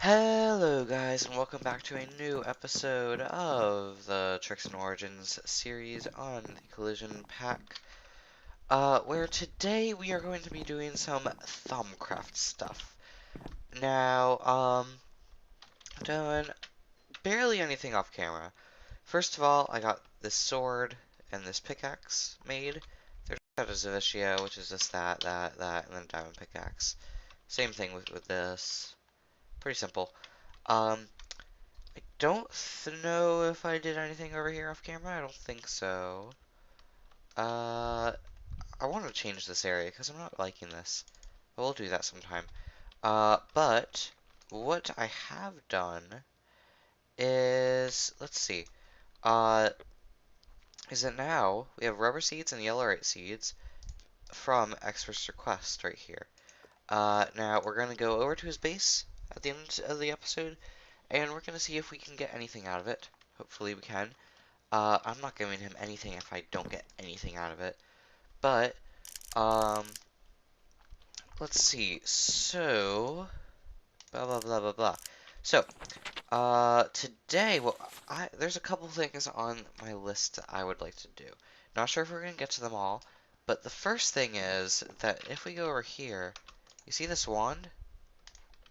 Hello guys and welcome back to a new episode of the Trikzon Origins series on the Collision Pack, where today we are going to be doing some Thumbcraft stuff. Now, doing barely anything off camera. First of all, I got this sword and this pickaxe made. There's got a Zavishia, which is just that, and then a diamond pickaxe. Same thing with this. Pretty simple. Um, I don't know if I did anything over here off camera. I don't think so. Uh, I want to change this area because I'm not liking this. But we'll do that sometime. But what I have done is, let's see. Uh, is that now we have rubber seeds and yellowite seeds from Expert's request right here. Now we're gonna go over to his base at the end of the episode, and we're gonna see if we can get anything out of it. Hopefully we can. I'm not giving him anything if I don't get anything out of it. But, um, let's see. So, blah, blah, blah, blah, blah. So, today, well, there's a couple things on my list that I would like to do. Not sure if we're going to get to them all, but the first thing is that if we go over here, you see this wand?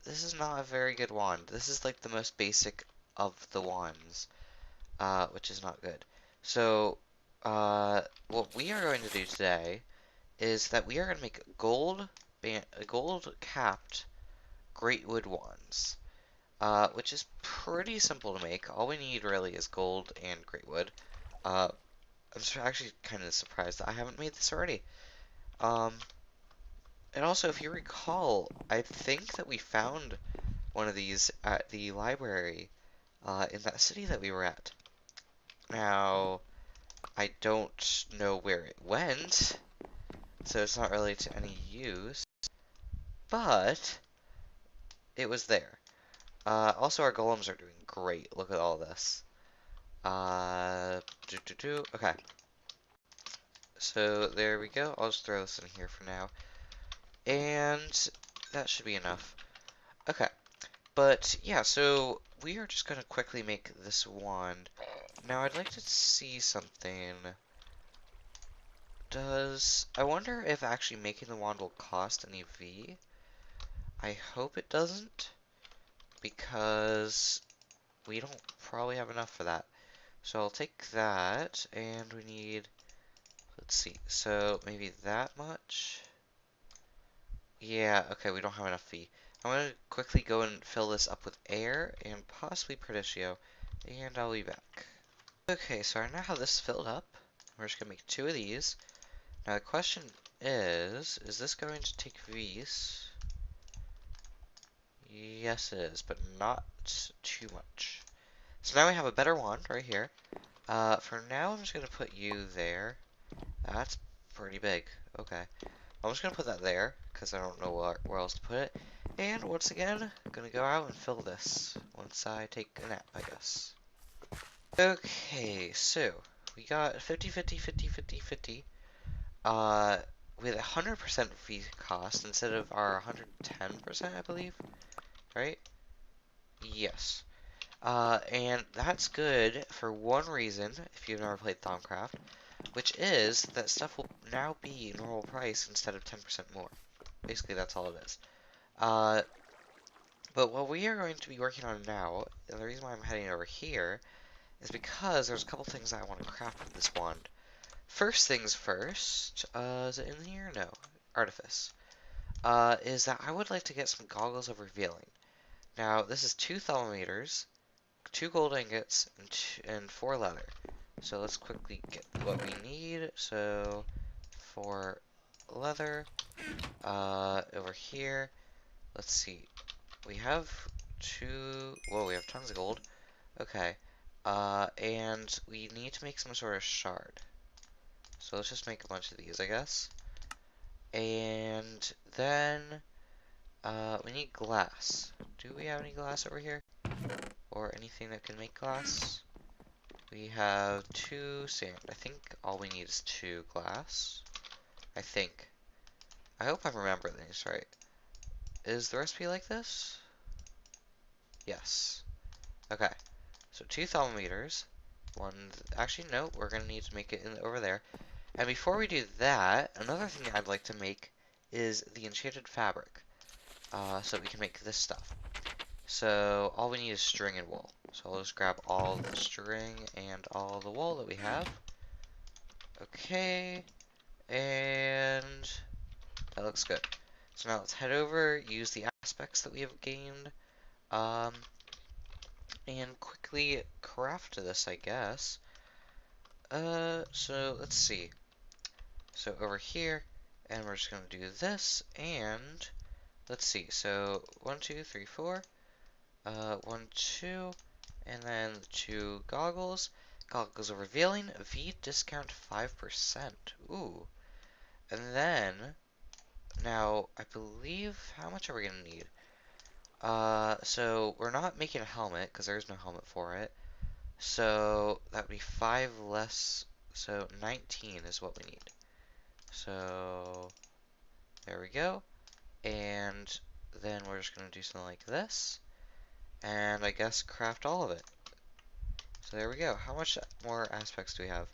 This is not a very good wand. This is like the most basic of the wands, which is not good. So, what we are going to do today is that we are going to make gold capped great wood wands, which is pretty simple to make. All we need really is gold and great wood. I'm actually kind of surprised that I haven't made this already. Um, and also, if you recall, I think that we found one of these at the library in that city that we were at. Now, I don't know where it went, so it's not really to any use, but it was there. Also, our golems are doing great. Look at all this. Okay, so there we go. I'll just throw this in here for now, and that should be enough. Okay, but yeah, so we are just gonna quickly make this wand. Now, I'd like to see something. I wonder if actually making the wand will cost any V? I hope it doesn't, because we don't probably have enough for that. So I'll take that, and we need, let's see, so maybe that much? Yeah, okay, we don't have enough V. I'm going to quickly go and fill this up with air, and possibly Perdicio, and I'll be back. Okay, so I now have this filled up. We're just going to make 2 of these. Now the question is this going to take V's? Yes it is, but not too much. So now we have a better one right here. For now I'm just going to put you there. That's pretty big. Okay. I'm just going to put that there, because I don't know where else to put it. And once again, I'm going to go out and fill this once I take a nap, I guess. Okay, so we got 50, 50, 50, 50, 50. With 100% fee cost instead of our 110%, I believe. Right? Yes. And that's good for one reason, if you've never played Thaumcraft, which is that stuff will now be normal price instead of 10% more. Basically, that's all it is. But what we are going to be working on now, and the reason why I'm heading over here, is because there's a couple things I want to craft with this wand. First things first, is it in here? No. Artifice. Is that I would like to get some goggles of revealing. Now, this is 2 thermometers, 2 gold ingots, and 4 leather. So let's quickly get what we need. So, 4 leather, over here, let's see, we have 2, whoa, we have tons of gold. Okay, and we need to make some sort of shard. So let's just make a bunch of these, I guess. And then, we need glass. Do we have any glass over here? Or anything that can make glass? We have 2 sand. I think all we need is 2 glass. I think. I hope I'm remembering these right. Is the recipe like this? Yes. Okay. So 2 thermometers. One. Actually, no. We're gonna need to make it over there. And before we do that, another thing I'd like to make is the enchanted fabric. So we can make this stuff. So all we need is string and wool. So I'll just grab all the string and all the wool that we have. Okay. And that looks good. So now let's head over, use the aspects that we have gained, um, and quickly craft this, I guess. So let's see. So over here, and we're just gonna do this, and let's see. So 1, 2, 3, 4. 1, 2, and then the 2 goggles. Goggles are revealing. V discount 5%. Ooh. And then now I believe how much are we gonna need? So we're not making a helmet because there's no helmet for it. So that would be 5 less. So 19 is what we need. So there we go. And then we're just gonna do something like this. And I guess craft all of it. So there we go. How much more aspects do we have?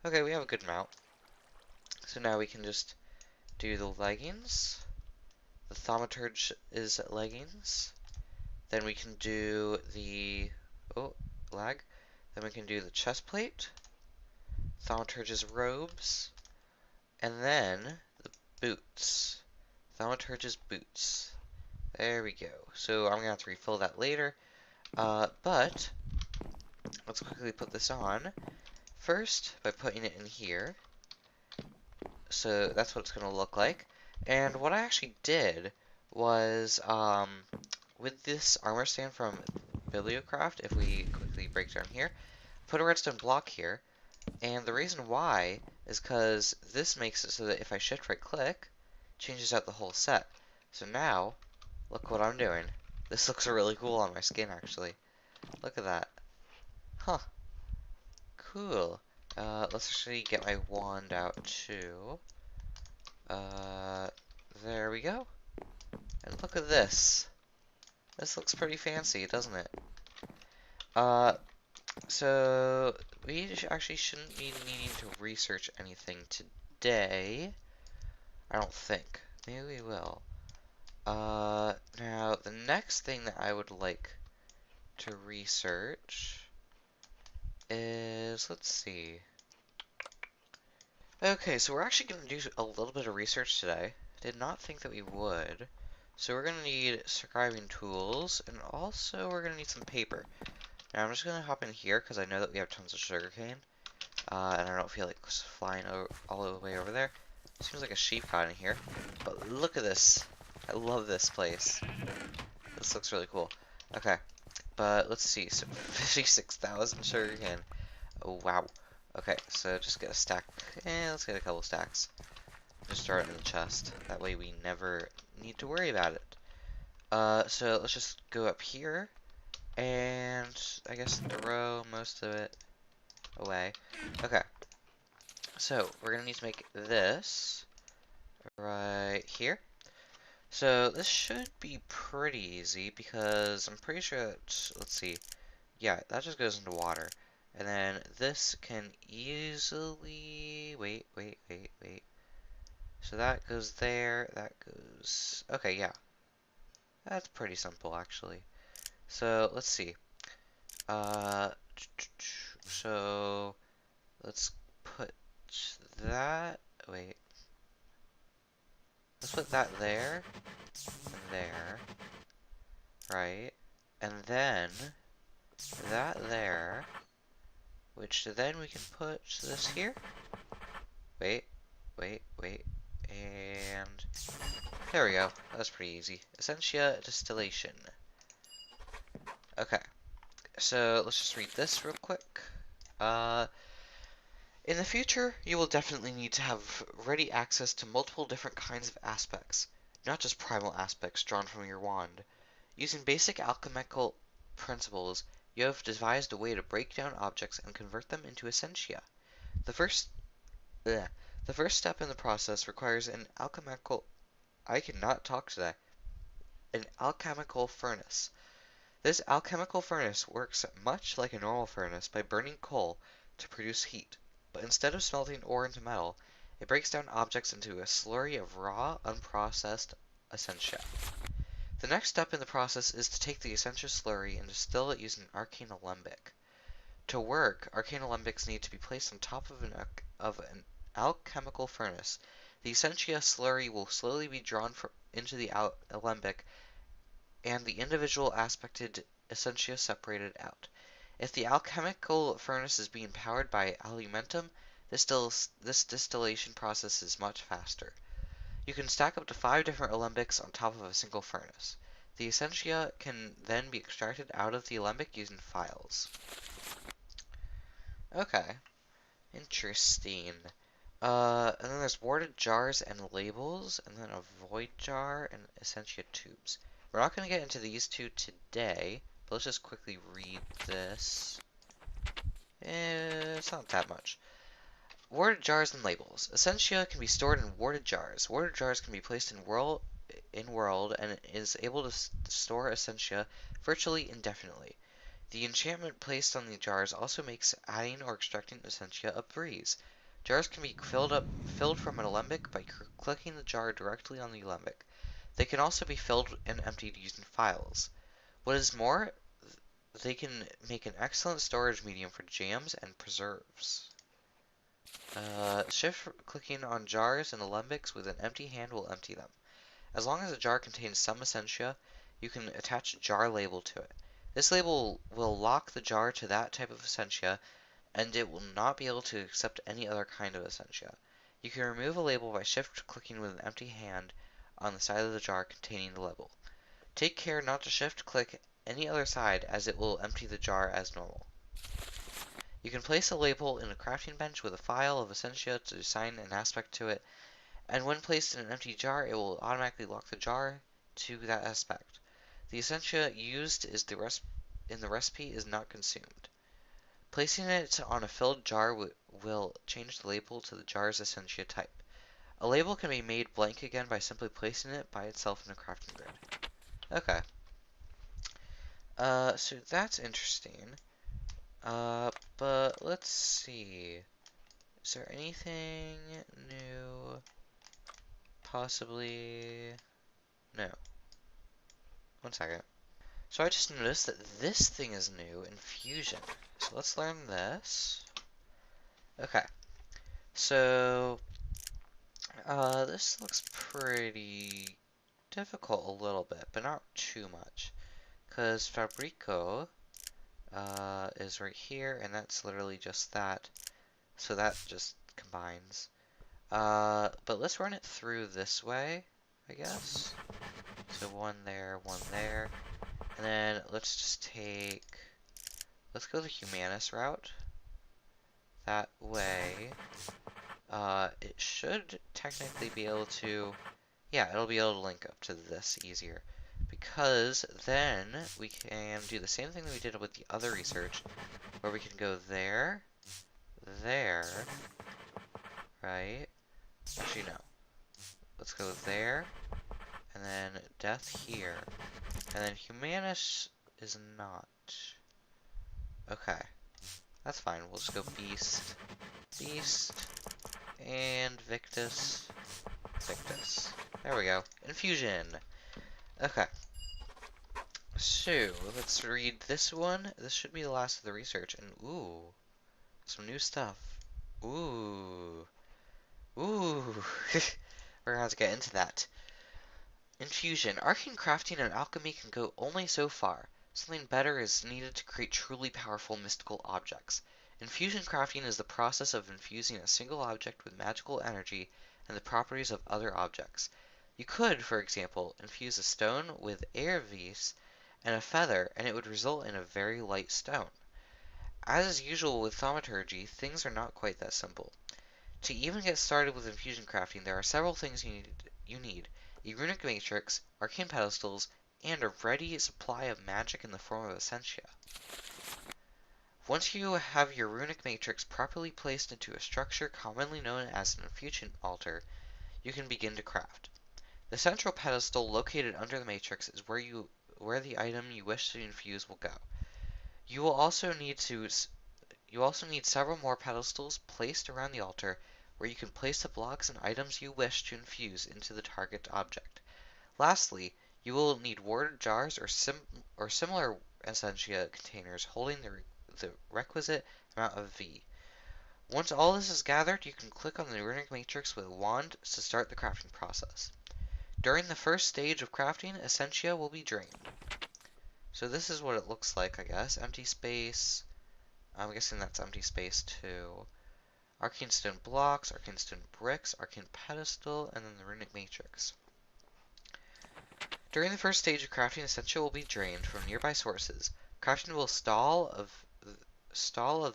Okay, we have a good amount. So now we can just do the leggings. The thaumaturge is leggings. Then we can do the... Oh, lag. Then we can do the chest plate. Thaumaturge's robes. And then the boots. Thaumaturge's boots. There we go. So I'm going to have to refill that later. But let's quickly put this on. First, by putting it in here. So that's what it's going to look like. And what I actually did was, with this armor stand from Bibliocraft, if we quickly break down here, put a redstone block here. And the reason why is because this makes it so that if I shift right click, changes out the whole set. So now, look what I'm doing. This looks really cool on my skin, actually. Look at that. Huh. Cool. Let's actually get my wand out too. There we go. And look at this. This looks pretty fancy, doesn't it? So we actually shouldn't be needing to research anything today. I don't think. Maybe we will. Now the next thing that I would like to research is, let's see. Okay, so we're actually going to do a little bit of research today. Did not think that we would. So we're going to need scribing tools, and also we're going to need some paper. Now I'm just going to hop in here, because I know that we have tons of sugarcane. And I don't feel like flying all the way over there. Seems like a sheep got in here. But look at this. I love this place. This looks really cool. Okay, but let's see. So 56,000 sugarcane. Oh, wow. Okay, so just get a stack. Let's get a couple stacks. Just start it in the chest. That way we never need to worry about it. So let's just go up here. And I guess throw most of it away. Okay. So we're going to need to make this right here. So this should be pretty easy because I'm pretty sure that, let's see. Yeah, that just goes into water. And then this can easily, wait. So that goes there, that goes, okay, yeah. That's pretty simple, actually. So, let's see. So, let's put that, wait. Let's put that there, and there, right? And then, that there, which then we can put this here. Wait, and there we go. That was pretty easy. Essentia distillation. Okay, so let's just read this real quick. In the future, you will definitely need to have ready access to multiple different kinds of aspects, not just primal aspects drawn from your wand. Using basic alchemical principles, you have devised a way to break down objects and convert them into essentia. The first step in the process requires an alchemical... I cannot talk today. An alchemical furnace. This alchemical furnace works much like a normal furnace by burning coal to produce heat, but instead of smelting ore into metal, it breaks down objects into a slurry of raw, unprocessed essentia. The next step in the process is to take the essentia slurry and distill it using an arcane alembic. To work, arcane alembics need to be placed on top of an alchemical furnace. The essentia slurry will slowly be drawn into the alembic and the individual aspected essentia separated out. If the alchemical furnace is being powered by alumentum, this distillation process is much faster. You can stack up to 5 different alembics on top of a single furnace. The essentia can then be extracted out of the alembic using files. Okay, interesting. And then there's warded jars and labels, and then a void jar and essentia tubes. We're not going to get into these two today, but let's just quickly read this. It's not that much. Warded jars and labels. Essentia can be stored in warded jars. Warded jars can be placed in world and is able to store essentia virtually indefinitely. The enchantment placed on the jars also makes adding or extracting essentia a breeze. Jars can be filled from an alembic by clicking the jar directly on the alembic. They can also be filled and emptied using files. What is more, they can make an excellent storage medium for jams and preserves. Shift clicking on jars and alembics with an empty hand will empty them. As long as a jar contains some essentia, you can attach a jar label to it. This label will lock the jar to that type of essentia, and it will not be able to accept any other kind of essentia. You can remove a label by shift clicking with an empty hand on the side of the jar containing the label. Take care not to shift click any other side, as it will empty the jar as normal. You can place a label in a crafting bench with a file of essentia to assign an aspect to it, and when placed in an empty jar, it will automatically lock the jar to that aspect. The essentia used in the recipe is not consumed. Placing it on a filled jar will change the label to the jar's essentia type. A label can be made blank again by simply placing it by itself in a crafting grid. Okay. So that's interesting. But let's see. Is there anything new? Possibly. No. One second. So I just noticed that this thing is new in Fusion. So let's learn this. Okay. So, this looks pretty difficult a little bit, but not too much. Because Fabrico, is right here, and that's literally just that. So that just combines. But let's run it through this way, I guess. So one there, and then let's go the Humanus route. That way, it should technically be able to, yeah, it'll be able to link up to this easier. Because then we can do the same thing that we did with the other research, where we can go there, right? Actually, no. Let's go there, and then death here, and then Humanus is not. Okay, that's fine. We'll just go beast, and Victus. There we go. Infusion. Okay. So, let's read this one. This should be the last of the research. And, ooh, some new stuff. Ooh. We're gonna have to get into that. Infusion. Arcane crafting and alchemy can go only so far. Something better is needed to create truly powerful mystical objects. Infusion crafting is the process of infusing a single object with magical energy and the properties of other objects. You could, for example, infuse a stone with air vis and a feather, and it would result in a very light stone. As is usual with thaumaturgy, things are not quite that simple. To even get started with infusion crafting, there are several things you need: a runic matrix, arcane pedestals, and a ready supply of magic in the form of essentia. Once you have your runic matrix properly placed into a structure commonly known as an infusion altar, you can begin to craft. The central pedestal located under the matrix is where you where the item you wish to infuse will go. You will also need several more pedestals placed around the altar where you can place the blocks and items you wish to infuse into the target object. Lastly, you will need water jars or similar essentia containers holding the requisite amount of V. Once all this is gathered, you can click on the runic matrix with a wand to start the crafting process. During the first stage of crafting, essentia will be drained. So this is what it looks like, I guess. Empty space. I'm guessing that's empty space too. Arcane stone blocks, arcane stone bricks, arcane pedestal, and then the runic matrix. During the first stage of crafting, essentia will be drained from nearby sources. Crafting will stall if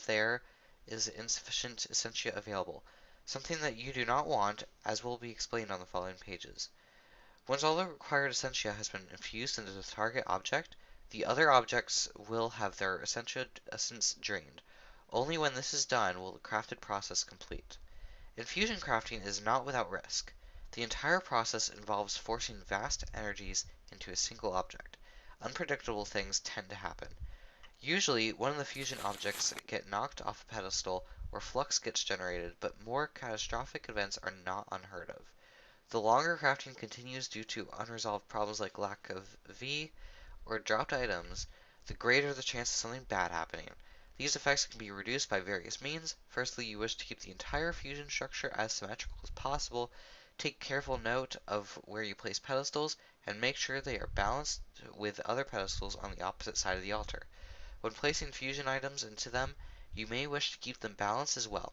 there is insufficient essentia available, something that you do not want, as will be explained on the following pages. Once all the required essentia has been infused into the target object, the other objects will have their essence drained. Only when this is done will the crafted process complete. Infusion crafting is not without risk. The entire process involves forcing vast energies into a single object. Unpredictable things tend to happen. Usually, one of the fusion objects get knocked off a pedestal or flux gets generated, but more catastrophic events are not unheard of. The longer crafting continues due to unresolved problems like lack of V or dropped items, the greater the chance of something bad happening. These effects can be reduced by various means. Firstly, you wish to keep the entire fusion structure as symmetrical as possible. Take careful note of where you place pedestals, and make sure they are balanced with other pedestals on the opposite side of the altar. When placing fusion items into them, you may wish to keep them balanced as well.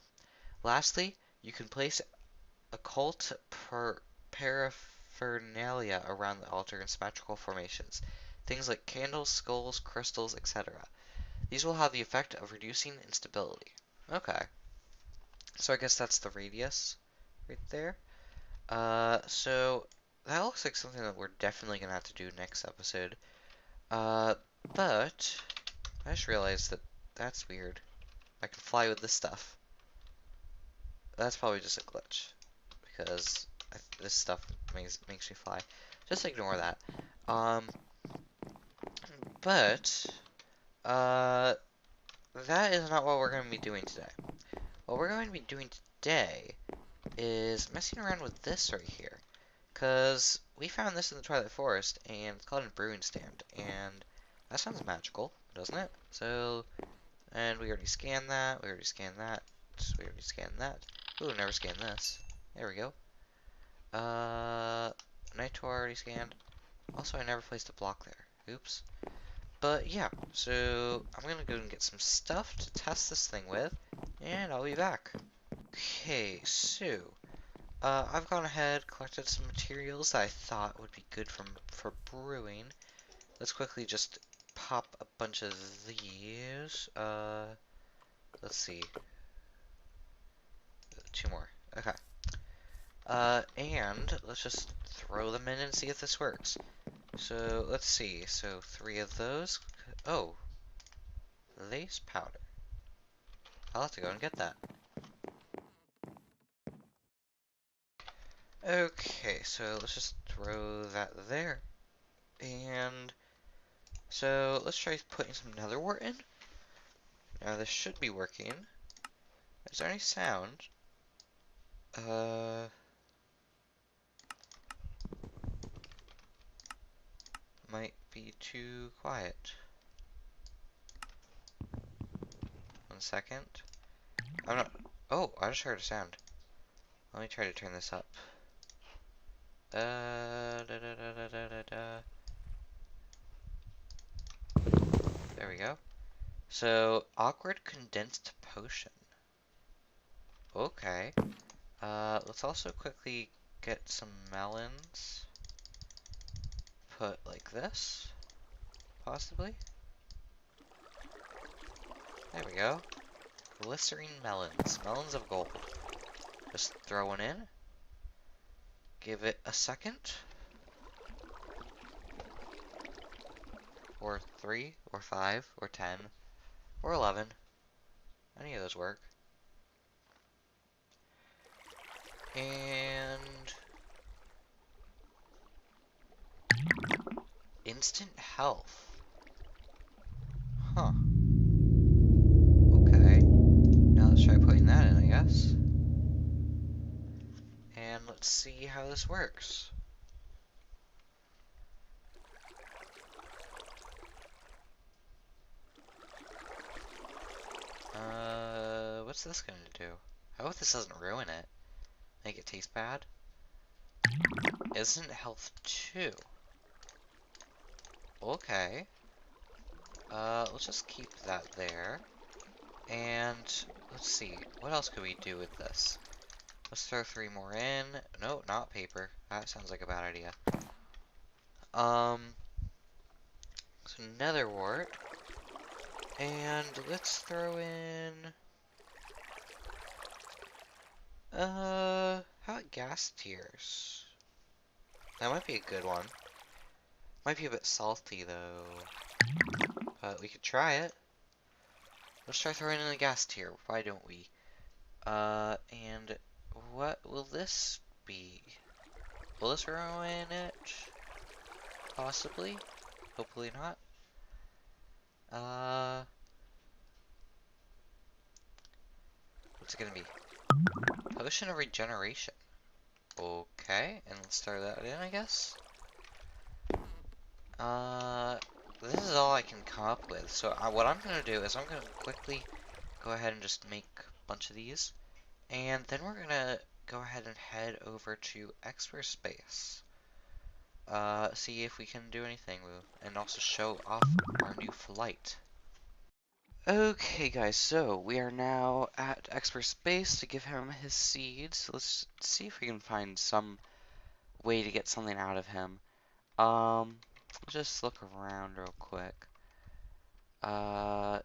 Lastly, you can place occult paraphernalia around the altar in symmetrical formations, things like candles, skulls, crystals, etc. These will have the effect of reducing instability. Okay, so I guess that's the radius right there. So that looks like something that we're definitely gonna have to do next episode. But I just realized that that's weird. I can fly with this stuff. That's probably just a glitch, because this stuff makes me fly. Just ignore that. Um, but, that is not what we're going to be doing today. What we're going to be doing today is messing around with this right here. Because we found this in the Twilight Forest, and it's called a brewing stand, and that sounds magical, doesn't it? So, and we already scanned that, we already scanned that, we already scanned that. Ooh, never scanned this. There we go. Night tour already scanned. Also, I never placed a block there. Oops. But yeah, so I'm gonna go and get some stuff to test this thing with, and I'll be back. Okay, so I've gone ahead, collected some materials that I thought would be good for brewing. Let's quickly just pop a bunch of these. Let's see. Two more. Okay. And let's just throw them in and see if this works. So, let's see. So, 3 of those. Oh. Lace powder. I'll have to go and get that. Okay, so let's just throw that there. And so let's try putting some nether wart in. Now this should be working. Is there any sound? Might be too quiet. 1 second. I'm not. Oh, I just heard a sound. Let me try to turn this up. Da, da, da, da, da, da. There we go. So, awkward condensed potion. Okay. Let's also quickly get some melons. Put like this. Possibly. There we go. Glycerine melons. Melons of gold. Just throw one in. Give it a second. Or 3, or 5, or 10, or 11. Any of those work. And Instant health. Huh. Okay. Now let's try putting that in, I guess. And let's see how this works. What's this gonna do? I hope this doesn't ruin it. Make it taste bad. Isn't health 2. Okay. Let's just keep that there. And let's see, what else could we do with this? Let's throw 3 more in. No, not paper. That sounds like a bad idea. So nether wart. And let's throw in how about gas tears? That might be a good one. Might be a bit salty though. But we could try it. Let's try throwing in a gas tier. Why don't we? And what will this be? Will this ruin it? Possibly. Hopefully not. What's it gonna be? Potion of regeneration. Okay, and let's throw that in, I guess. This is all I can come up with. So what I'm gonna do is I'm gonna quickly go ahead and just make a bunch of these, and then we're gonna go ahead and head over to Expert Space. See if we can do anything with, and also show off our new flight. Okay guys, so we are now at Expert Space to give him his seeds. Let's see if we can find some way to get something out of him. Just look around real quick. I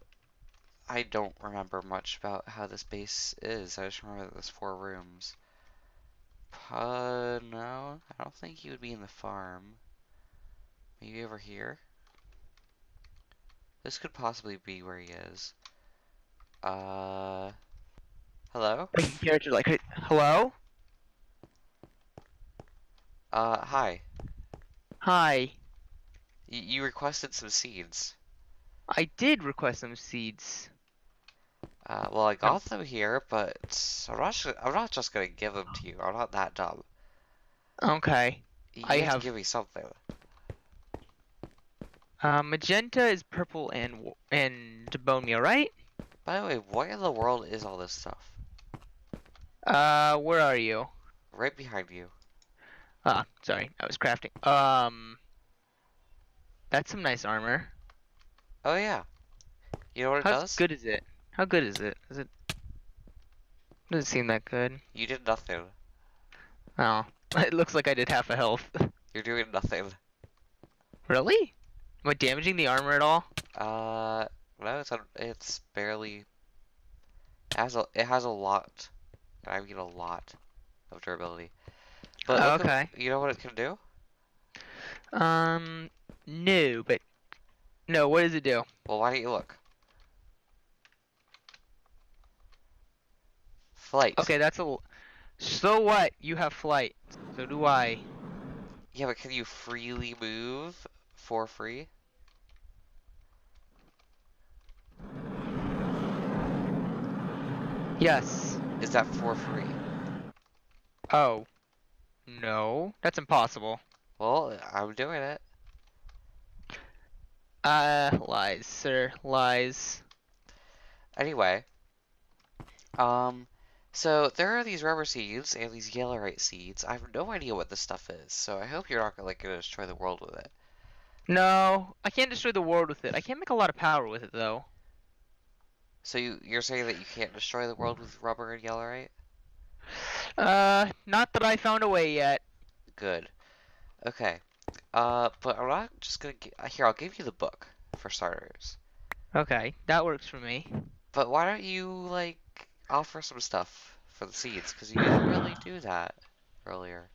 don't remember much about how this base is. I just remember that there's 4 rooms. No, I don't think he would be in the farm. Maybe over here? This could possibly be where he is. Hello? Making character like, hello? Hi. Hi. You requested some seeds. I did request some seeds. Well, I got them here, but I'm not just gonna give them to you. I'm not that dumb. Okay. I You have to have, give me something. magenta is purple and bone meal, right? By the way, what in the world is all this stuff? Where are you? Right behind you. Ah, sorry, I was crafting. That's some nice armor. Oh yeah. You know what it How does? good is it? How good is it? Doesn't seem that good. You did nothing. Oh, it looks like I did half a health. You're doing nothing. Really? Am I damaging the armor at all? No, it's barely. It has a lot. I mean a lot of durability. But look, Okay. you know what it can do? Um, no, but no. What does it do? Well, why don't you look? Flight. Okay, so what? You have flight. So do I. Yeah, but can you freely move for free? Yes. Is that for free? Oh. No. That's impossible. Well, I'm doing it. Lies, sir. Lies. Anyway, so there are these rubber seeds and these yellowite seeds. I have no idea what this stuff is, so I hope you're not gonna destroy the world with it. No, I can't destroy the world with it. I can't make a lot of power with it, though. So you're saying that you can't destroy the world with rubber and yellowite? Not that I found a way yet. Good. Okay. But I'm not just gonna here, I'll give you the book for starters. Okay, that works for me. But why don't you like offer some stuff for the seeds? Because you didn't really do that earlier.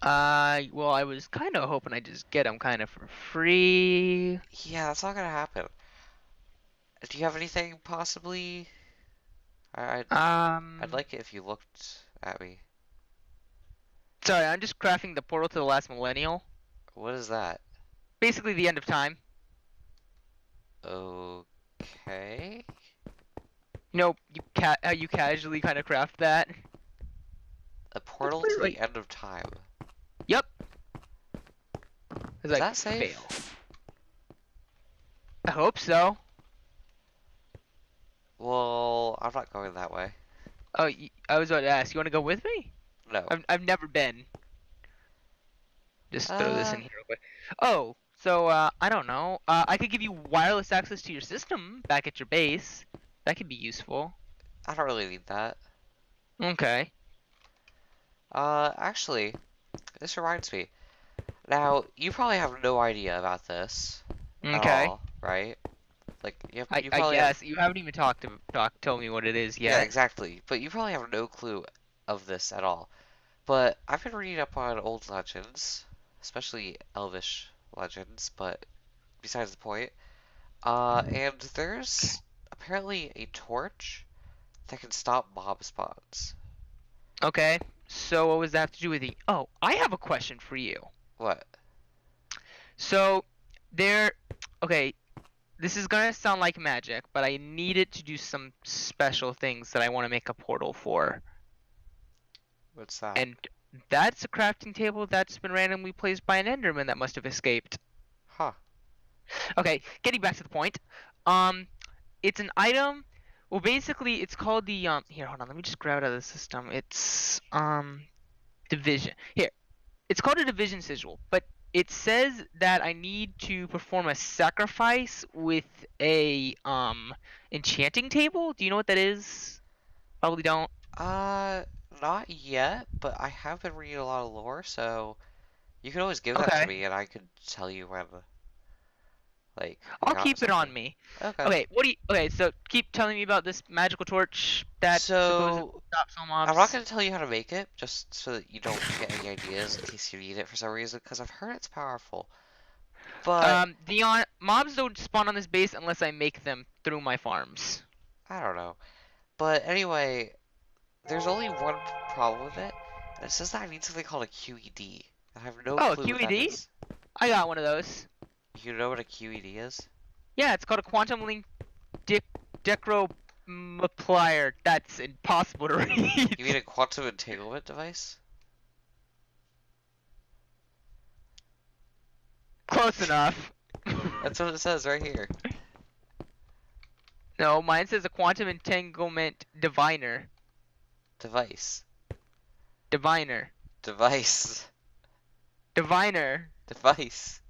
Well, I was kind of hoping I'd just get them kind of for free. Yeah, that's not gonna happen. Do you have anything possibly? I'd Um, like it if you looked at me. sorry, I'm just crafting the portal to the last millennial. What is that? Basically the end of time. Okay. You know, how you casually kind of craft that. A Let's portal put to it the right. end of time. Yep. It's Is like that fail. safe? I hope so. Well, I'm not going that way. Oh, I was about to ask. You want to go with me? No. I've never been. Just throw this Uh, in here real quick. Oh, so I don't know. I could give you wireless access to your system back at your base. That could be useful. I don't really need that. Okay. Actually, this reminds me. Now, you probably have no idea about this at Okay. all, right? Like, you I probably have, guess you haven't even told me what it is yeah, yet. exactly. But you probably have no clue of this at all. But I've been reading up on old legends, especially Elvish legends, but besides the point. And there's apparently a torch that can stop mob spawns. Okay. So what does that have to do with the? Oh, I have a question for you. What? So there. Okay. This is gonna sound like magic, but I need it to do some special things that I want to make a portal for. What's that? And that's a crafting table that's been randomly placed by an Enderman that must have escaped. Huh. Okay, getting back to the point. Um, it's an item. Well, basically, it's called the Here, hold on. Let me just grab it out of the system. It's division. Here, it's called a division sigil, but it says that I need to perform a sacrifice with a enchanting table. Do you know what that is? Probably don't. Uh, Not yet, but I have been reading a lot of lore, so you can always give that to Okay. me and I could tell you when, like, I I'll got keep it something. on me. Okay. Okay, what do you? Okay, so keep telling me about this magical torch that supposedly So, stops all I'm not mobs. going to tell you how to make it, just so that you don't get any ideas in case you need it for some reason, because I've heard it's powerful. But, Mobs don't spawn on this base unless I make them through my farms. I don't know. But anyway, there's only one problem with it, and it says that I need something called a QED. I have no Oh, a clue what that QED? is. I got one of those. You know what a QED is? Yeah, it's called a quantum link dic decromoplier. That's impossible to read. You mean a quantum entanglement device? Close enough. That's what it says right here. No, mine says a quantum entanglement diviner. Device. Diviner. Device. Diviner. Device.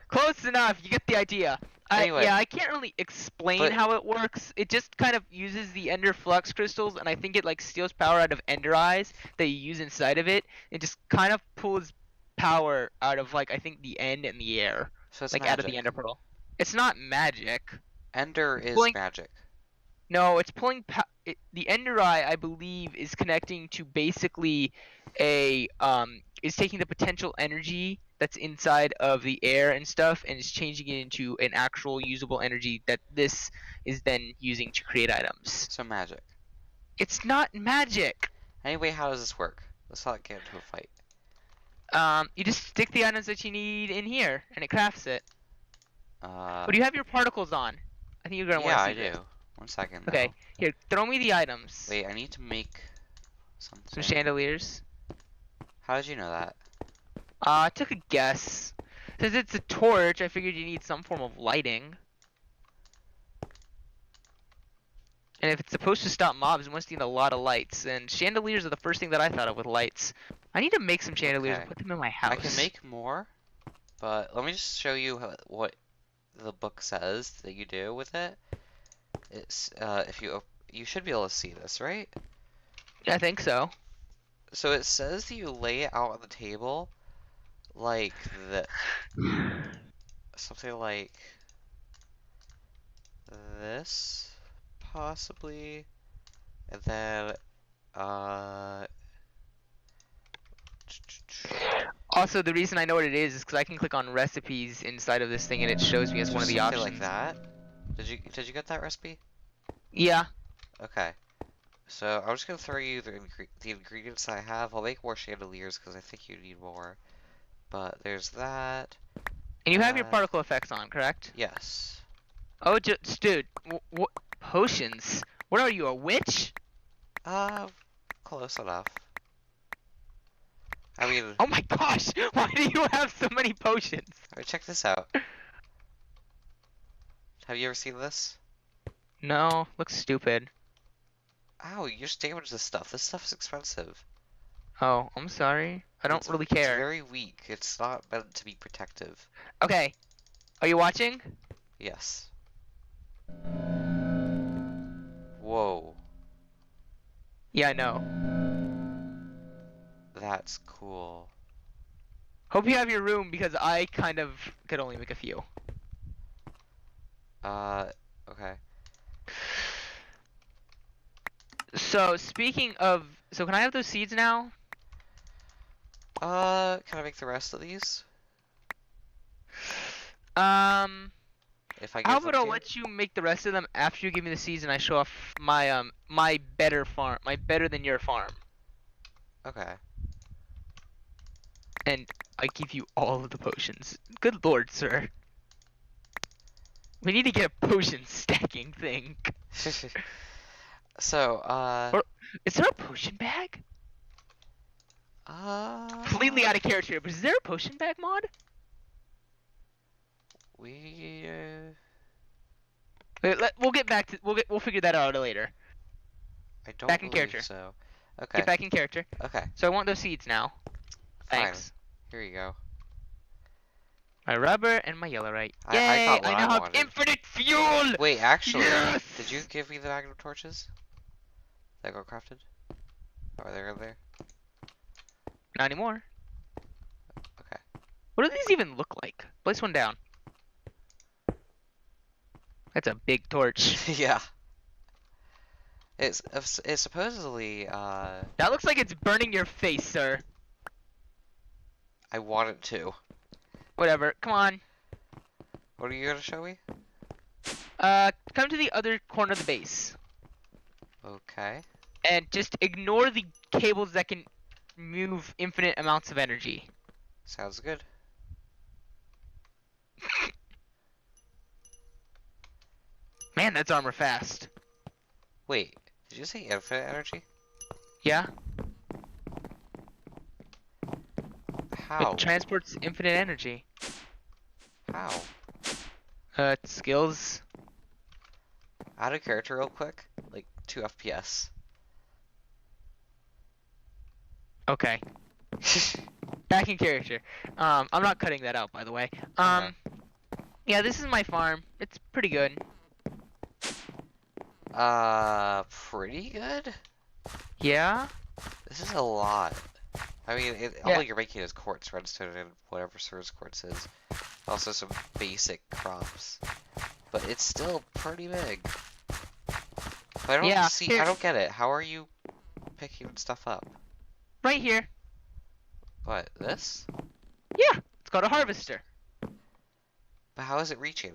Close enough. You get the idea. Anyway, Yeah, I can't really explain but how it works. It just kind of uses the Ender Flux crystals, and I think it like steals power out of Ender Eyes that you use inside of it. It just kind of pulls power out of like I think the end and the air, so it's like out of the magic. Ender Pearl. It's not magic. Ender It's is pulling. magic. No, it's pulling. The Ender Eye, I believe, is connecting to basically is taking the potential energy that's inside of the air and stuff, and is changing it into an actual usable energy that this is then using to create items. So magic. It's not magic. Anyway, how does this work? Let's not get into a fight. You just stick the items that you need in here, and it crafts it. Uh, But do you have your particles on? I think you're gonna want yeah, to I see this. do. One second Okay, now. here, throw me the items. Wait, I need to make Some something. chandeliers. How did you know that? I took a guess. Since it's a torch, I figured you need some form of lighting. And if it's supposed to stop mobs, it must need a lot of lights. And chandeliers are the first thing that I thought of with lights. I need to make some chandeliers and Okay. put them in my I can house. make more, but let me just show you what the book says that you do with it. It's if you should be able to see this, right? I think so. So it says that you lay it out on the table like the something like this, possibly, and then uh, Also, the reason I know what it is because I can click on recipes inside of this thing and it shows me as one of just the something like options. that. Did you get that recipe? Yeah. Okay. So I'm just gonna throw you the ingredients I have. I'll make more chandeliers because I think you need more. But there's that. And you have your particle effects on, correct? Yes. Oh, dude, what potions? What are you, a witch? Uh, close enough. I mean, Oh my gosh, why do you have so many potions? alright, check this out. Have you ever seen this? No, looks stupid. Ow, you just damaged this stuff. This stuff is expensive. Oh, I'm sorry. I don't really It's care. very weak. It's not meant to be protective. Okay, are you watching? Yes. Whoa. Yeah, I know. That's cool. Hope you have your room because I kind of could only make a few. Uh, okay. So, speaking of, so can I have those seeds now? Can I make the rest of these? Um, If I how give them about I'll to you? let you make the rest of them after you give me the seeds and I show off my my better farm, my better than your farm, Okay. and I give you all of the potions. Good lord, sir. We need to get a potion stacking thing. So, Or is there a potion bag? Completely out of character, but is there a potion bag mod? we, Wait, we'll get back to we'll figure that out later. I don't Back in believe character. so. Okay. Get back in character. Okay. So I want those seeds now. Fine. Thanks. Here you go. My rubber and my yellowite. I Yay! got what I I now have wanted. infinite fuel! Wait, actually, Yes! did you give me the Magnum torches? That got crafted? Oh, are they in there? Not anymore. Okay. What do these even look like? Place one down. That's a big torch. Yeah. It's supposedly, That looks like it's burning your face, sir. I want it to. Whatever. Come on. What are you gonna show me? Come to the other corner of the base. Okay. And just ignore the cables that can move infinite amounts of energy. Sounds good. Man, that's armor fast. Wait, did you say infinite energy? Yeah? How? It transports infinite energy. How? Skills. Out of character real quick. Like 2 FPS. Okay. Back in character. I'm not cutting that out, by the way. Okay. Yeah, this is my farm. It's pretty good. Pretty good? Yeah? This is a lot. I mean, Yeah. all you're making is quartz, redstone, and whatever source quartz is. Also some basic crops. But it's still pretty big. But I don't Yeah, see, here. I don't get it. How are you picking stuff up? Right here. What, this? Yeah, it's called a harvester. But how is it reaching?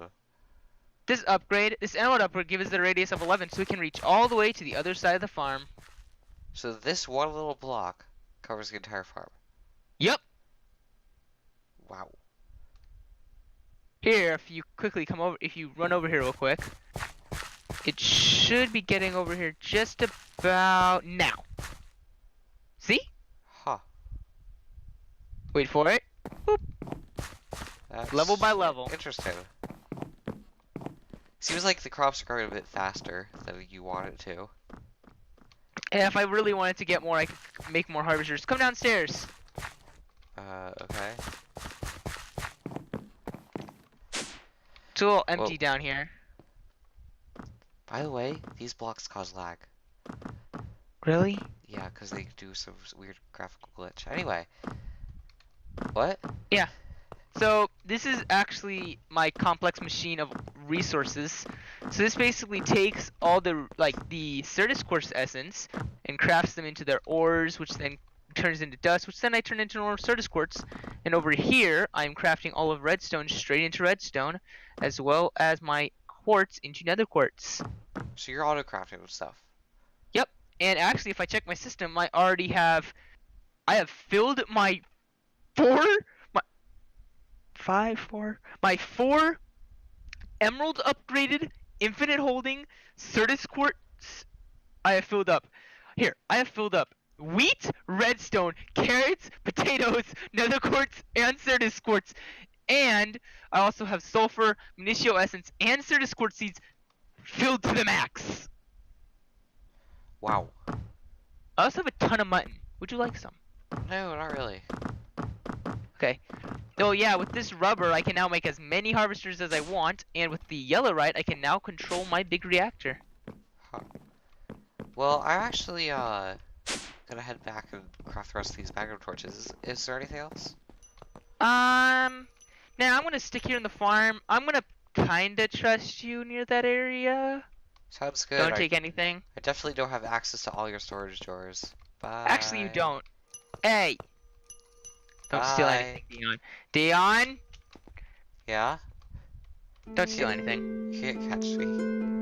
This emerald upgrade gives us a radius of 11, so we can reach all the way to the other side of the farm. So this one little block covers the entire farm. Yep. Wow. Here, if you quickly come over, if you run over here real quick, it should be getting over here just about now. See? Huh. Wait for it. Boop. That's Level by level. interesting. Seems like the crops are growing a bit faster than you want it to. And if I really wanted to get more, I could make more harvesters. Come downstairs. Okay. It's a little empty Whoa. down here. By the way, these blocks cause lag. Really? Yeah, because they do some weird graphical glitch. Anyway. What? Yeah. So this is actually my complex machine of resources. So this basically takes all the the Certus quartz essence and crafts them into their ores, which then turns into dust, which then I turn into more Certus quartz. And over here, I'm crafting all of redstone straight into redstone, as well as my quartz into nether quartz. So you're auto-crafting stuff. Yep. And actually, if I check my system, I have filled my My 4 emerald upgraded, infinite holding, Certus quartz I have filled up. Here, I have filled up wheat, redstone, carrots, potatoes, nether quartz, and Certus quartz. And I also have sulfur, Munitio essence, and Certus quartz seeds filled to the max. Wow. I also have a ton of mutton. Would you like some? No, not really. Okay. Oh yeah, with this rubber, I can now make as many harvesters as I want, and with the yellowite, I can now control my big reactor. Huh. Well, I'm actually gonna head back and craft the rest of these Magnum torches. Is there anything else? Now I'm gonna stick here in the farm. I'm gonna kinda trust you near that area. Sounds good. Don't I take anything. I definitely don't have access to all your storage drawers. Actually, you Bye. don't. Hey, don't steal Bye. anything, Dion. Dion, Yeah? don't steal anything. You can't catch me.